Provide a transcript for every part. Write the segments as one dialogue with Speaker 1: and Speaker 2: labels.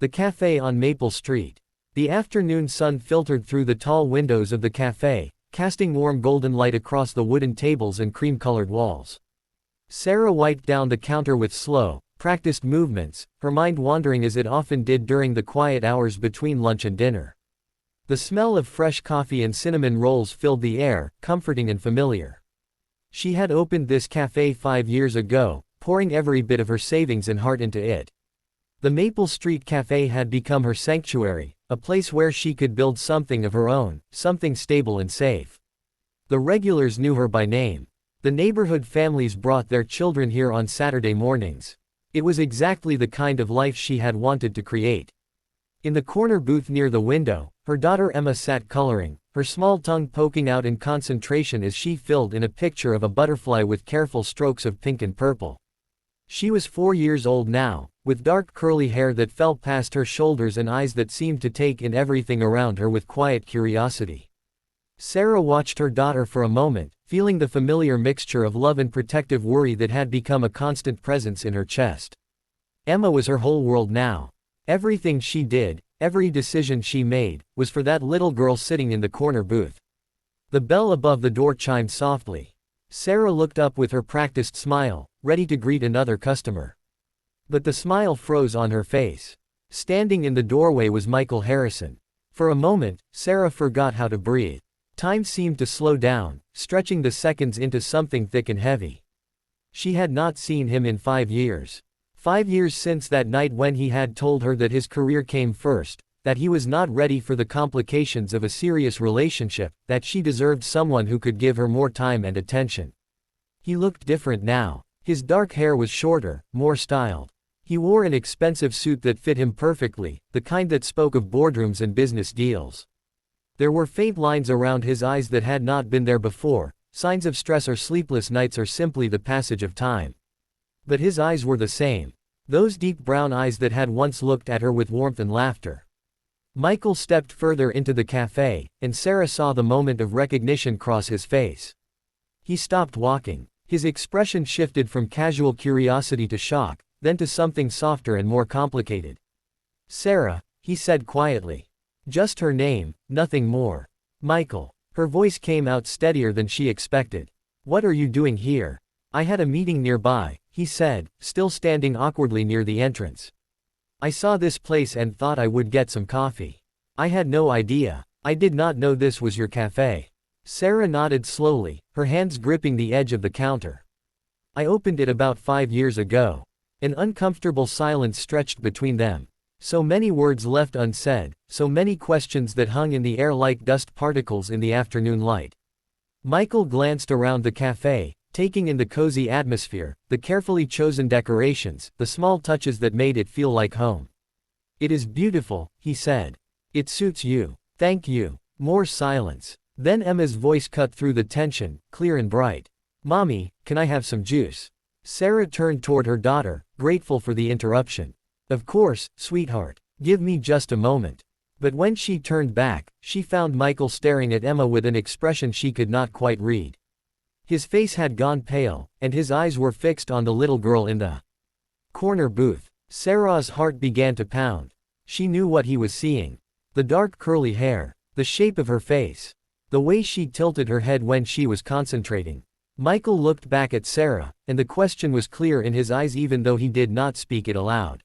Speaker 1: The cafe on Maple Street. The afternoon sun filtered through the tall windows of the cafe, casting warm golden light across the wooden tables and cream-colored walls. Sarah wiped down the counter with slow, practiced movements, her mind wandering as it often did during the quiet hours between lunch and dinner. The smell of fresh coffee and cinnamon rolls filled the air, comforting and familiar. She had opened this cafe 5 years ago, pouring every bit of her savings and heart into it. The Maple Street Cafe had become her sanctuary, a place where she could build something of her own, something stable and safe. The regulars knew her by name. The neighborhood families brought their children here on Saturday mornings. It was exactly the kind of life she had wanted to create. In the corner booth near the window, her daughter Emma sat coloring, her small tongue poking out in concentration as she filled in a picture of a butterfly with careful strokes of pink and purple. She was 4 years old now, with dark curly hair that fell past her shoulders and eyes that seemed to take in everything around her with quiet curiosity. Sarah watched her daughter for a moment, feeling the familiar mixture of love and protective worry that had become a constant presence in her chest. Emma was her whole world now. Everything she did, every decision she made, was for that little girl sitting in the corner booth. The bell above the door chimed softly. Sarah looked up with her practiced smile, ready to greet another customer. But the smile froze on her face. Standing in the doorway was Michael Harrison. For a moment, Sarah forgot how to breathe. Time seemed to slow down, stretching the seconds into something thick and heavy. She had not seen him in 5 years. 5 years since that night when he had told her that his career came first, that he was not ready for the complications of a serious relationship, that she deserved someone who could give her more time and attention. He looked different now. His dark hair was shorter, more styled. He wore an expensive suit that fit him perfectly, the kind that spoke of boardrooms and business deals. There were faint lines around his eyes that had not been there before, signs of stress or sleepless nights or simply the passage of time. But his eyes were the same. Those deep brown eyes that had once looked at her with warmth and laughter. Michael stepped further into the cafe, and Sarah saw the moment of recognition cross his face. He stopped walking. His expression shifted from casual curiosity to shock, then to something softer and more complicated. "Sarah," he said quietly. Just her name, nothing more. "Michael." Her voice came out steadier than she expected. "What are you doing here?" "I had a meeting nearby," he said, still standing awkwardly near the entrance. "I saw this place and thought I would get some coffee. I had no idea. I did not know this was your cafe." Sarah nodded slowly, her hands gripping the edge of the counter. "I opened it about 5 years ago." An uncomfortable silence stretched between them. So many words left unsaid, so many questions that hung in the air like dust particles in the afternoon light. Michael glanced around the cafe, taking in the cozy atmosphere, the carefully chosen decorations, the small touches that made it feel like home. "It is beautiful," he said. "It suits you. Thank you." More silence. Then Emma's voice cut through the tension, clear and bright. "Mommy, can I have some juice?" Sarah turned toward her daughter, grateful for the interruption. "Of course, sweetheart. Give me just a moment." But when she turned back, she found Michael staring at Emma with an expression she could not quite read. His face had gone pale, and his eyes were fixed on the little girl in the corner booth. Sarah's heart began to pound. She knew what he was seeing. The dark curly hair, the shape of her face, the way she tilted her head when she was concentrating. Michael looked back at Sarah, and the question was clear in his eyes even though he did not speak it aloud.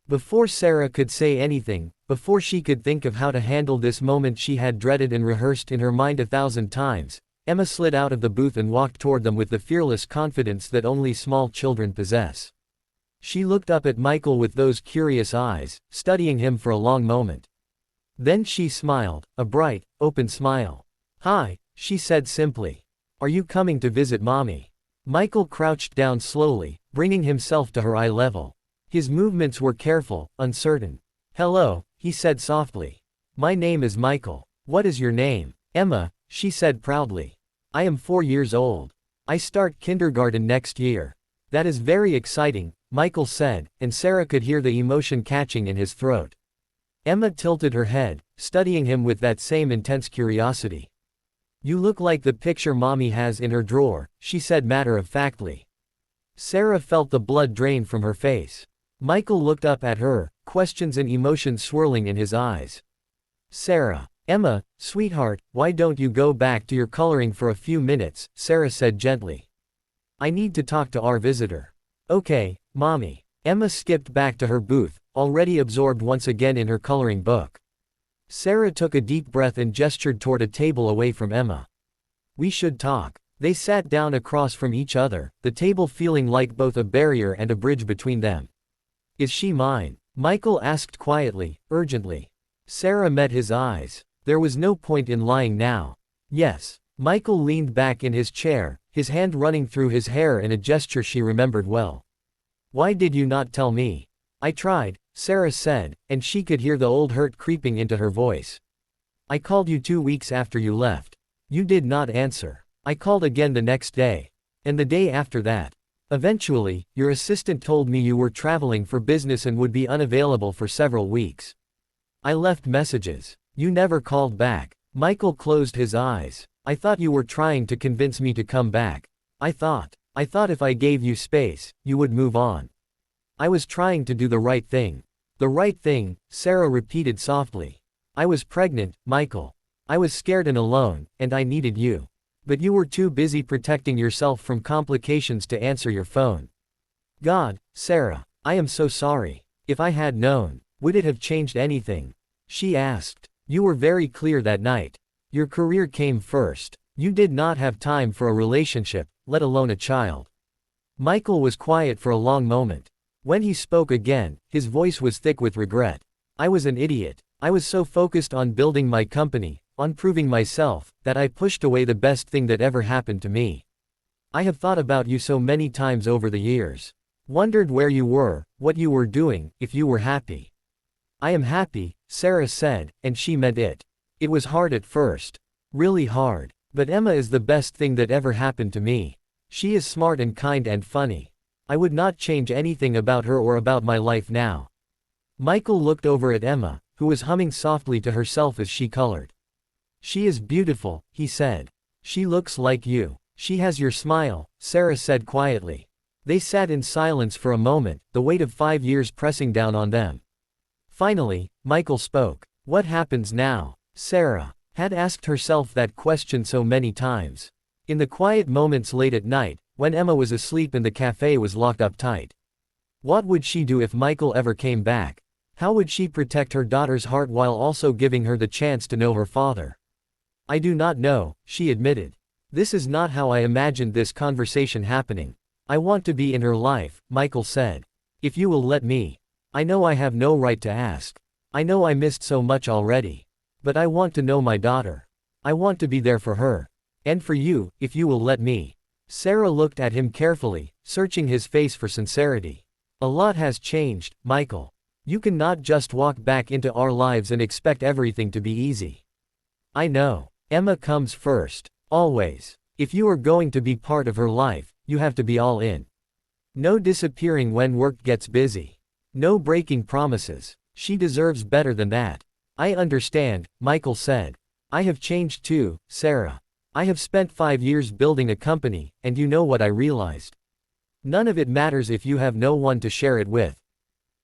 Speaker 1: Before Sarah could say anything, before she could think of how to handle this moment she had dreaded and rehearsed in her mind 1,000 times, Emma slid out of the booth and walked toward them with the fearless confidence that only small children possess. She looked up at Michael with those curious eyes, studying him for a long moment. Then she smiled, a bright, open smile. "Hi," she said simply. "Are you coming to visit Mommy?" Michael crouched down slowly, bringing himself to her eye level. His movements were careful, uncertain. "Hello," he said softly. "My name is Michael. What is your name?" "Emma," she said proudly. "I am 4 years old. I start kindergarten next year." "That is very exciting," Michael said, and Sarah could hear the emotion catching in his throat. Emma tilted her head, studying him with that same intense curiosity. "You look like the picture Mommy has in her drawer," she said matter-of-factly. Sarah felt the blood drain from her face. Michael looked up at her, questions and emotions swirling in his eyes. Sarah. Emma, sweetheart, why don't you go back to your coloring for a few minutes, Sarah said gently. I need to talk to our visitor. Okay, mommy. Emma skipped back to her booth, already absorbed once again in her coloring book. Sarah took a deep breath and gestured toward a table away from Emma. We should talk. They sat down across from each other, the table feeling like both a barrier and a bridge between them. Is she mine? Michael asked quietly, urgently. Sarah met his eyes. There was no point in lying now. Yes. Michael leaned back in his chair, his hand running through his hair in a gesture she remembered well. Why did you not tell me? I tried, Sarah said, and she could hear the old hurt creeping into her voice. I called you 2 weeks after you left. You did not answer. I called again the next day. And the day after that. Eventually, your assistant told me you were traveling for business and would be unavailable for several weeks. I left messages. You never called back. Michael closed his eyes. I thought you were trying to convince me to come back. I thought if I gave you space, you would move on. I was trying to do the right thing. The right thing, Sarah repeated softly. I was pregnant, Michael. I was scared and alone, and I needed you. But you were too busy protecting yourself from complications to answer your phone. God, Sarah, I am so sorry. If I had known, would it have changed anything? She asked. You were very clear that night. Your career came first. You did not have time for a relationship, let alone a child. Michael was quiet for a long moment. When he spoke again, his voice was thick with regret. I was an idiot. I was so focused on building my company, on proving myself, that I pushed away the best thing that ever happened to me. I have thought about you so many times over the years. Wondered where you were, what you were doing, if you were happy. I am happy, Sarah said, and she meant it. It was hard at first. Really hard. But Emma is the best thing that ever happened to me. She is smart and kind and funny. I would not change anything about her or about my life now. Michael looked over at Emma, who was humming softly to herself as she colored. She is beautiful, he said. She looks like you. She has your smile, Sarah said quietly. They sat in silence for a moment, the weight of 5 years pressing down on them. Finally, Michael spoke. What happens now? Sarah had asked herself that question so many times. In the quiet moments late at night, when Emma was asleep and the cafe was locked up tight. What would she do if Michael ever came back? How would she protect her daughter's heart while also giving her the chance to know her father? I do not know, she admitted. This is not how I imagined this conversation happening. I want to be in her life, Michael said. If you will let me. I know I have no right to ask. I know I missed so much already. But I want to know my daughter. I want to be there for her. And for you, if you will let me. Sarah looked at him carefully, searching his face for sincerity. A lot has changed, Michael. You cannot just walk back into our lives and expect everything to be easy. I know. Emma comes first. Always. If you are going to be part of her life, you have to be all in. No disappearing when work gets busy. No breaking promises. She deserves better than that. I understand, Michael said. I have changed too, Sarah. I have spent 5 years building a company, and you know what I realized. None of it matters if you have no one to share it with.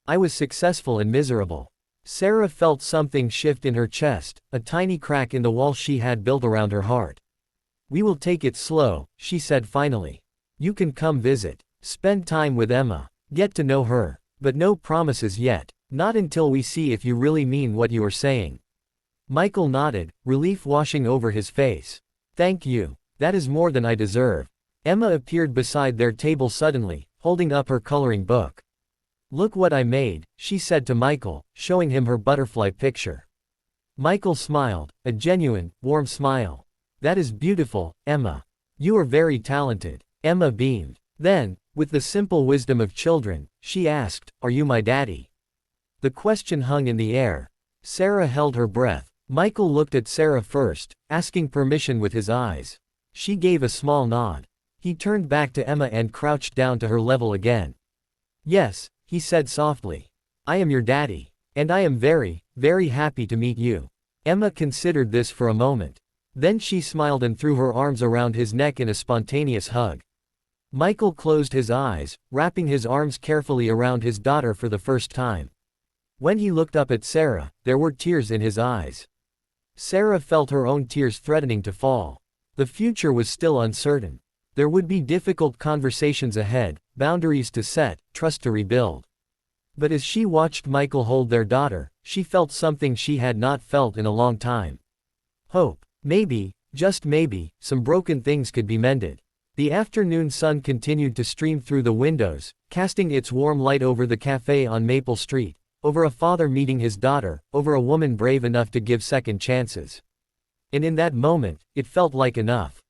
Speaker 1: I was successful and miserable. Sarah felt something shift in her chest, a tiny crack in the wall she had built around her heart. We will take it slow, she said finally. You can come visit. Spend time with Emma. Get to know her. But no promises yet. Not until we see if you really mean what you are saying. Michael nodded, relief washing over his face. Thank you. That is more than I deserve. Emma appeared beside their table suddenly, holding up her coloring book. Look what I made, she said to Michael, showing him her butterfly picture. Michael smiled, a genuine, warm smile. That is beautiful, Emma. You are very talented. Emma beamed. Then, with the simple wisdom of children, she asked, Are you my daddy? The question hung in the air. Sarah held her breath. Michael looked at Sarah first, asking permission with his eyes. She gave a small nod. He turned back to Emma and crouched down to her level again. Yes, he said softly. I am your daddy. And I am very, very happy to meet you. Emma considered this for a moment. Then she smiled and threw her arms around his neck in a spontaneous hug. Michael closed his eyes, wrapping his arms carefully around his daughter for the first time. When he looked up at Sarah, there were tears in his eyes. Sarah felt her own tears threatening to fall. The future was still uncertain. There would be difficult conversations ahead, boundaries to set, trust to rebuild. But as she watched Michael hold their daughter, she felt something she had not felt in a long time. Hope. Maybe, just maybe, some broken things could be mended. The afternoon sun continued to stream through the windows, casting its warm light over the cafe on Maple Street, over a father meeting his daughter, over a woman brave enough to give second chances. And in that moment, it felt like enough.